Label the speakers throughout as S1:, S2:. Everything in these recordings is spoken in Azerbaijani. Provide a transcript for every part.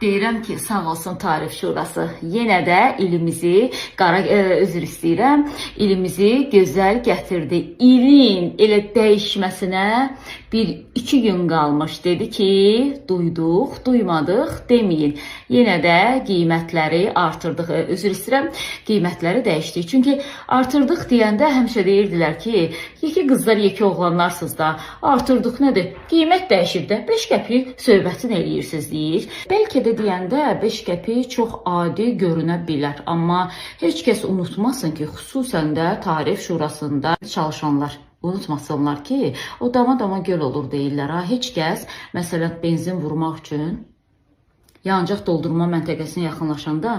S1: Deyirəm ki, sağ olsun Tarif Şurası. Yenə də ilimizi, üzr istəyirəm, ilimizi gözəl gətirdi. İlin elə dəyişməsinə 1-2 gün qalmış. Dedi ki, duyduq, duymadıq deməyin. Yenə də qiymətləri artırdıq. Üzr istəyirəm, qiymətləri dəyişdik. Çünki artırdıq deyəndə həmişə deyirdilər ki, yekə qızlar, yekə oğlanlarsınız da, artırdıq nədir? Qiymət dəyişib də 5 qəpik söhbətini eləyirsiniz deyir. Bəlkə də deyəndə 5 qəpik çox adi görünə bilər. Amma heç kəs unutmasın ki, xüsusən də Tarif Şurasında çalışanlar unutmasınlar ki, o dama göl olur deyirlər. Heç kəs, məsələn, benzin vurmaq üçün yanacaq doldurma məntəqəsinə yaxınlaşanda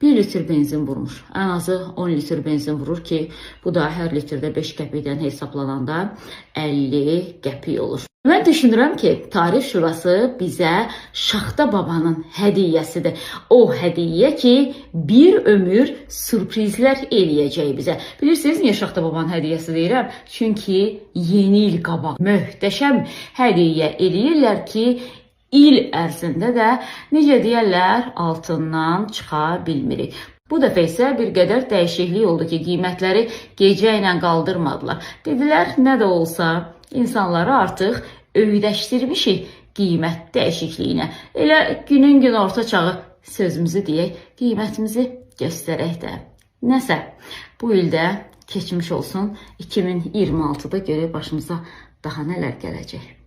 S1: 1 litr benzin vurmuş. Ən azı 10 litr benzin vurur ki, bu da hər litrdə 5 qəpikdən hesablananda 50 qəpik olur. Mən düşünürəm ki, Tarif Şurası bizə Şaxta babanın hədiyyəsidir. O hədiyyə ki, bir ömür sürprizlər eləyəcək bizə. Bilirsiniz, niyə Şaxta babanın hədiyyəsi deyirəm? Çünki yeni il qabaq möhtəşəm hədiyyə eləyirlər ki, il ərzində də, necə deyərlər, altından çıxa bilmirik. Bu dəfə isə bir qədər dəyişiklik oldu ki, qiymətləri gecə ilə qaldırmadılar. Dedilər, nə də olsa, insanları artıq öyrəşdirmişik qiymət dəyişikliyinə. Elə günün gün orta çağı sözümüzü deyək, qiymətimizi göstərək də. Nəsə, bu ildə keçmiş olsun, 2026-da görək başımıza daha nələr gələcək.